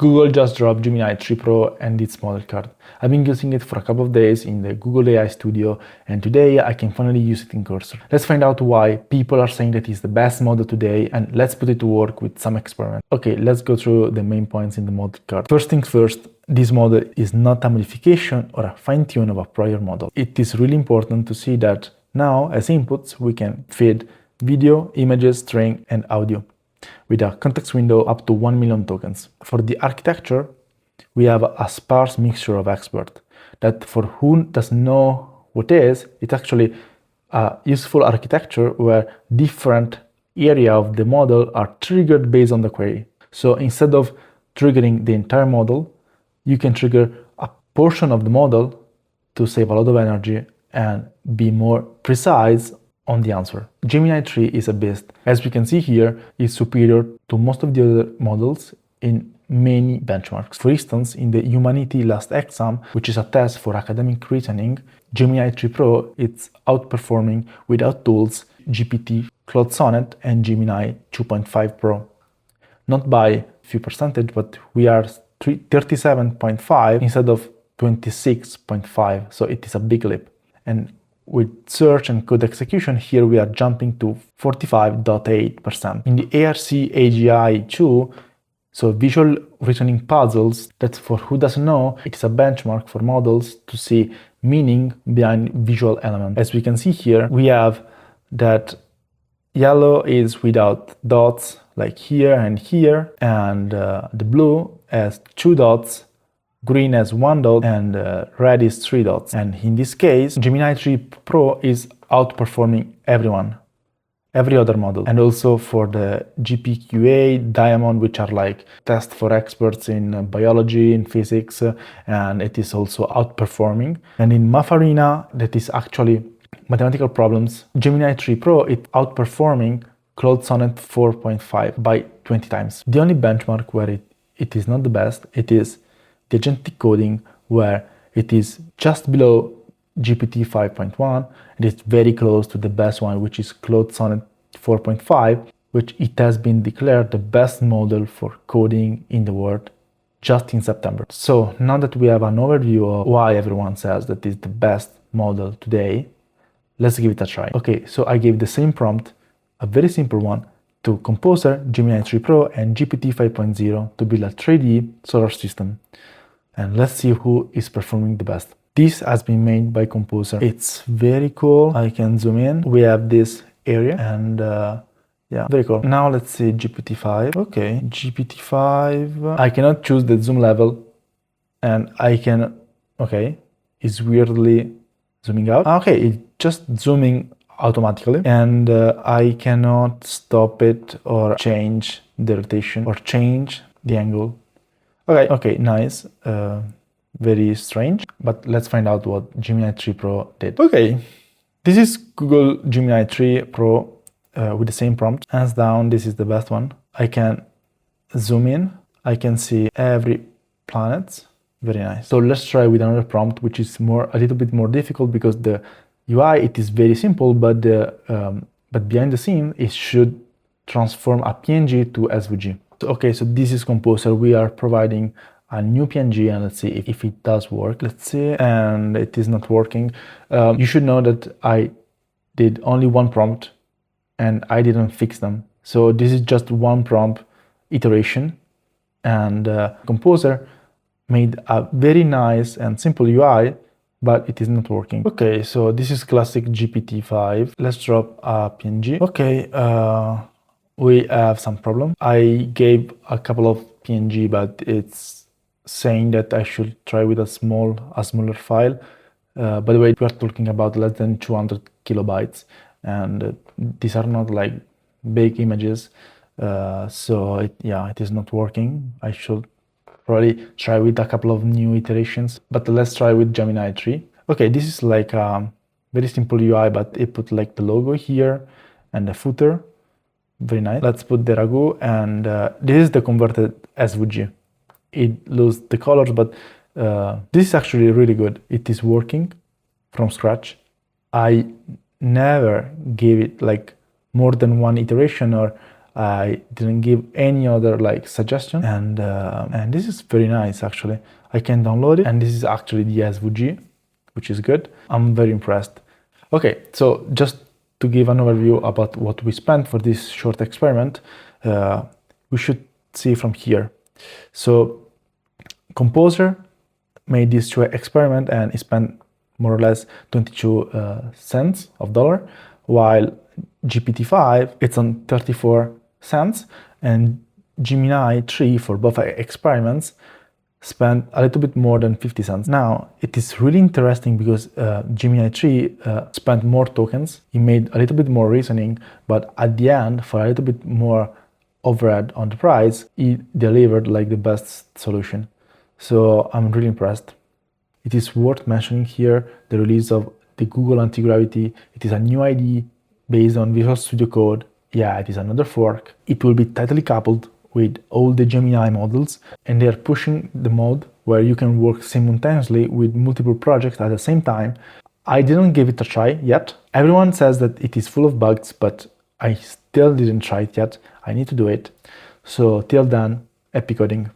Google just dropped Gemini 3 Pro and its model card. I've been using it for a couple of days in the Google AI Studio, and today I can finally use it in Cursor. Let's find out why people are saying that it's the best model today, and let's put it to work with some experiments. Okay, let's go through the main points in the model card. First things first, this model is not a modification or a fine-tune of a prior model. It is really important to see that now, as inputs, we can feed video, images, string, and audio with a context window up to 1 million tokens. For the architecture, we have a sparse mixture of experts that, for who doesn't know what is, it's actually a useful architecture where different areas of the model are triggered based on the query. So instead of triggering the entire model, you can trigger a portion of the model to save a lot of energy and be more precise on the answer. Gemini 3 is a beast. As we can see here, it's superior to most of the other models in many benchmarks. For instance, in the Humanity Last Exam, which is a test for academic reasoning, Gemini 3 Pro is outperforming without tools GPT, Claude Sonnet, and Gemini 2.5 Pro. Not by a few percentage, but we are 37.5 instead of 26.5, so it is a big leap. And with search and code execution, here we are jumping to 45.8%. In the ARC AGI 2, so visual reasoning puzzles, that for who doesn't know, it's a benchmark for models to see meaning behind visual elements. As we can see here, we have that yellow is without dots, like here, and the blue has 2 dots, green has 1 dot, and red is 3 dots. And in this case, Gemini 3 Pro is outperforming every other model. And also for the GPQA, Diamond, which are like tests for experts in biology, in physics, and it is also outperforming. And in MathArena, that is actually mathematical problems, Gemini 3 Pro is outperforming Claude Sonnet 4.5 by 20 times. The only benchmark where it is not the best, it is the agentic coding, where it is just below GPT-5.1 and it's very close to the best one, which is Claude Sonnet 4.5, which it has been declared the best model for coding in the world just in September. So now that we have an overview of why everyone says that it's the best model today, let's give it a try. Okay, so I gave the same prompt, a very simple one, to Composer, Gemini 3 Pro, and GPT 5.0 to build a 3D solar system. And let's see who is performing the best. This has been made by Composer. It's very cool. I can zoom in. We have this area and yeah, very cool. Now let's see GPT-5. Okay, GPT-5. I cannot choose the zoom level and I can, okay, it's weirdly zooming out. Okay, it's just zooming automatically and I cannot stop it or change the rotation or change the angle. Okay, nice. Very strange, but let's find out what Gemini 3 Pro did. Okay, this is Google Gemini 3 Pro with the same prompt. Hands down, this is the best one. I can zoom in. I can see every planet. Very nice. So let's try with another prompt, which is a little bit more difficult because the UI, it is very simple, but behind the scene, it should transform a PNG to SVG. Okay, so this is Composer. We are providing a new PNG and let's see if it does work. Let's see, and it is not working. You should know that I did only one prompt and I didn't fix them. So this is just one prompt iteration, and Composer made a very nice and simple UI, but it is not working. Okay, so this is classic GPT-5. Let's drop a PNG. Okay, we have some problem. I gave a couple of PNG, but it's saying that I should try with a smaller file. By the way, we are talking about less than 200 kilobytes, and these are not like big images. So it is not working. I should probably try with a couple of new iterations, but let's try with Gemini 3. Okay, this is like a very simple UI, but it put like the logo here and the footer. Very nice. Let's put the ragu, and this is the converted SVG. It loses the colors, but this is actually really good. It is working from scratch. I never gave it like more than one iteration, or I didn't give any other like suggestion, and this is very nice actually. I can download it, and this is actually the SVG, which is good. I'm very impressed. Okay, so just to give an overview about what we spent for this short experiment, we should see from here. So Composer made this experiment and spent more or less 22 cents of dollar, while GPT-5 it's on 34 cents, and Gemini 3 for both experiments spent a little bit more than 50 cents. Now, it is really interesting because Gemini 3 spent more tokens. He made a little bit more reasoning, but at the end, for a little bit more overhead on the price, he delivered like the best solution. So I'm really impressed. It is worth mentioning here the release of the Google Antigravity. It is a new IDE based on Visual Studio Code. Yeah, it is another fork. It will be tightly coupled with all the Gemini models, and they are pushing the mode where you can work simultaneously with multiple projects at the same time. I didn't give it a try yet. Everyone says that it is full of bugs, but I still didn't try it yet. I need to do it. So till then, happy coding.